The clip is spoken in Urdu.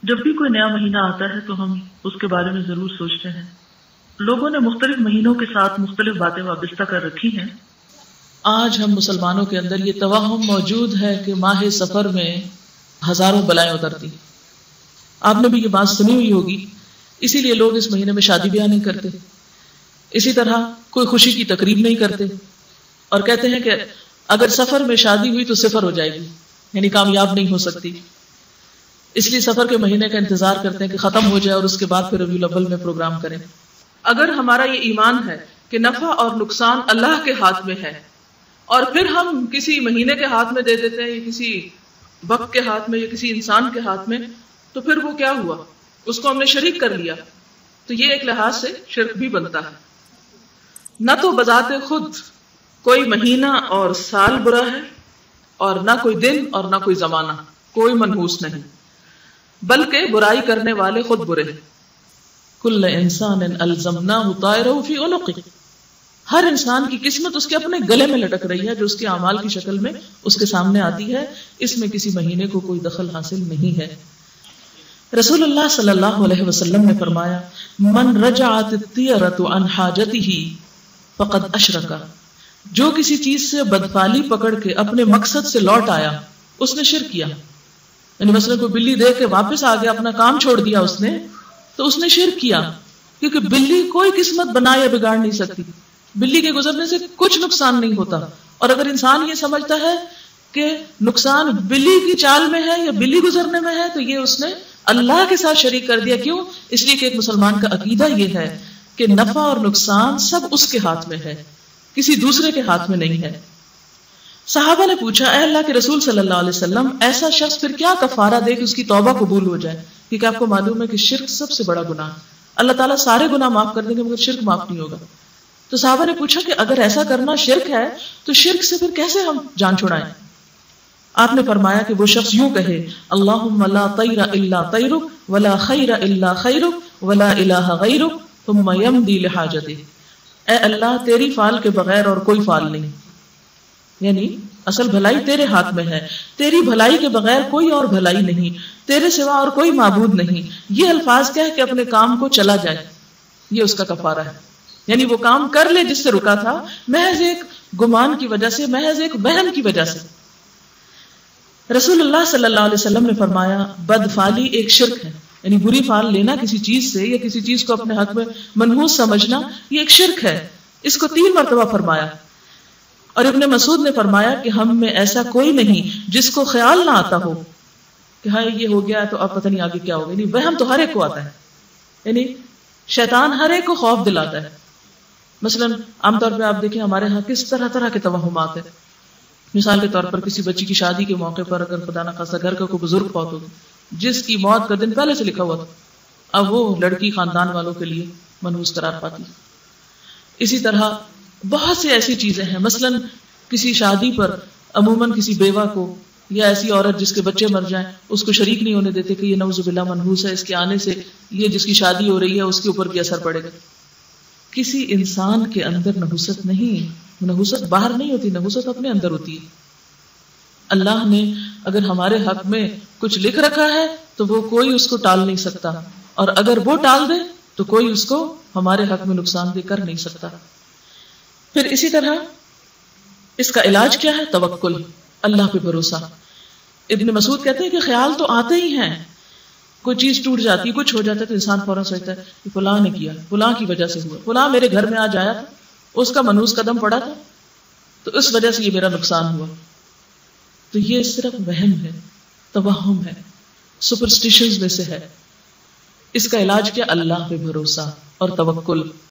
جب بھی کوئی نیا مہینہ آتا ہے تو ہم اس کے بارے میں ضرور سوچتے ہیں. لوگوں نے مختلف مہینوں کے ساتھ مختلف باتیں وابستہ کر رکھی ہیں. آج ہم مسلمانوں کے اندر یہ توہم موجود ہے کہ ماہ سفر میں ہزاروں بلائیں اترتی. آپ نے بھی یہ بات سنی ہوئی ہوگی، اسی لیے لوگ اس مہینے میں شادی بیاہ نہیں کرتے، اسی طرح کوئی خوشی کی تقریب نہیں کرتے، اور کہتے ہیں کہ اگر سفر میں شادی ہوئی تو صفر ہو جائے گی، یعنی کامیاب نہیں ہو سکتی. اس لیے سفر کے مہینے کا انتظار کرتے ہیں کہ ختم ہو جائے اور اس کے بعد پھر ربیع الاول میں پروگرام کریں. اگر ہمارا یہ ایمان ہے کہ نفع اور نقصان اللہ کے ہاتھ میں ہے، اور پھر ہم کسی مہینے کے ہاتھ میں دے دیتے ہیں یا کسی وقت کے ہاتھ میں یا کسی انسان کے ہاتھ میں، تو پھر وہ کیا ہوا؟ اس کو ہم نے شریک کر لیا. تو یہ ایک لحاظ سے شرک بھی بنتا ہے. نہ تو بذات خود کوئی مہینہ اور سال برا ہے، اور نہ کوئی دن اور نہ کوئی زمانہ، کوئی منحوس نہیں، بلکہ برائی کرنے والے خود برے ہیں. کل انسان الزمناہ طائرہ فی عنقہ، ہر انسان کی قسمت اس کے اپنے گلے میں لٹک رہی ہے، جو اس کے اعمال کی شکل میں اس کے سامنے آتی ہے. اس میں کسی مہینے کو کوئی دخل حاصل نہیں ہے. رسول اللہ صلی اللہ علیہ وسلم نے فرمایا، من رجعت الطیرۃ عن حاجتہ فقد اشرک، جو کسی چیز سے بدفعلی پکڑ کے اپنے مقصد سے لوٹ آیا اس نے شرک کیا. یعنی مثلا کوئی بلی دیکھ کے واپس آ گیا، اپنا کام چھوڑ دیا اس نے، تو اس نے شرک کیا. کیونکہ بلی کوئی قسمت بنا یا بگاڑ نہیں سکتی، بلی کے گزرنے سے کچھ نقصان نہیں ہوتا. اور اگر انسان یہ سمجھتا ہے کہ نقصان بلی کی چال میں ہے یا بلی گزرنے میں ہے، تو یہ اس نے اللہ کے ساتھ شریک کر دیا. کیوں؟ اس لیے کہ ایک مسلمان کا عقیدہ یہ ہے کہ نفع اور نقصان سب اس کے ہاتھ میں ہے، کسی دوسرے کے ہاتھ میں نہیں ہے. صحابہ نے پوچھا، اے اللہ کے رسول صلی اللہ علیہ وسلم، ایسا شخص پھر کیا کفارہ دے کہ اس کی توبہ قبول ہو جائے؟ کیونکہ آپ کو معلوم ہے کہ شرک سب سے بڑا گناہ. اللہ تعالیٰ سارے گناہ معاف کر دیں گے مگر شرک معاف نہیں ہوگا. تو صحابہ نے پوچھا کہ اگر ایسا کرنا شرک ہے تو شرک سے پھر کیسے ہم جان چھڑائیں؟ آپ نے فرمایا کہ وہ شخص یوں کہے، اللہم لا طیر الا طیرک ولا خیر الا خیرک ولا الہ غیرک ثم یمضی لحاجتہ. اے اللہ، تیری فعل کے بغیر اور کوئی فعل نہیں، یعنی اصل بھلائی تیرے ہاتھ میں ہے، تیری بھلائی کے بغیر کوئی اور بھلائی نہیں، تیرے سوا اور کوئی معبود نہیں. یہ الفاظ کہہ کہ اپنے کام کو چلا جائے، یہ اس کا کفارہ ہے. یعنی وہ کام کر لے جس سے رکا تھا، محض ایک گمان کی وجہ سے، محض ایک وہم کی وجہ سے. رسول اللہ صلی اللہ علیہ وسلم نے فرمایا، بدفعلی ایک شرک ہے، یعنی بری فعل لینا کسی چیز سے یا کسی چیز کو اپنے حق میں منحوس سمجھنا، یہ ایک شرک ہے. اس کو 3 مرتبہ فرمایا. اور ابن مسعود نے فرمایا کہ ہم میں ایسا کوئی نہیں جس کو خیال نہ آتا ہو کہ ہاں یہ ہو گیا تو اب پتہ نہیں آگے کیا ہوگا. یعنی وہم تو ہر ایک کو آتا ہے، یعنی شیطان ہر ایک کو خوف دلاتا ہے. مثلا عام طور پہ آپ دیکھیں ہمارے ہاں کس طرح کے توہمات ہیں. مثال کے طور پر کسی بچی کی شادی کے موقع پر اگر خدا نہ خاصہ گھر کا کوئی بزرگ فوت ہو جس کی موت کا دن پہلے سے لکھا ہوا تھا، اب وہ لڑکی خاندان والوں کے لیے منحوس قرار پاتی. اسی طرح بہت سی ایسی چیزیں ہیں. مثلا کسی شادی پر عموماً کسی بیوہ کو یا ایسی عورت جس کے بچے مر جائیں اس کو شریک نہیں ہونے دیتے کہ یہ نعوذ باللہ منحوس ہے، اس کے آنے سے یہ جس کی شادی ہو رہی ہے اس کے اوپر بھی اثر پڑے گا. کسی انسان کے اندر نحوست نہیں، نحوست باہر نہیں ہوتی، نحوست اپنے اندر ہوتی ہے. اللہ نے اگر ہمارے حق میں کچھ لکھ رکھا ہے تو وہ کوئی اس کو ٹال نہیں سکتا، اور اگر وہ ٹال دے تو کوئی اس کو ہمارے حق میں نقصان دے کر نہیں سکتا. پھر اسی طرح اس کا علاج کیا ہے؟ توکل، اللہ پہ بھروسہ. ابن مسعود کہتے ہیں کہ خیال تو آتے ہی ہیں، کوئی چیز ٹوٹ جاتی ہے، کچھ ہو جاتا ہے تو انسان فوراً سوچتا ہے کہ فلاں نے کیا، فلاں کی وجہ سے ہوا، فلاں میرے گھر میں آج آیا تھا، اس کا منحوس قدم پڑا تھا تو اس وجہ سے یہ میرا نقصان ہوا. تو یہ صرف وہم ہے، توہم ہے، سپرسٹیشنز میں سے ہے. اس کا علاج کیا؟ اللہ پہ بھروسہ اور توکل.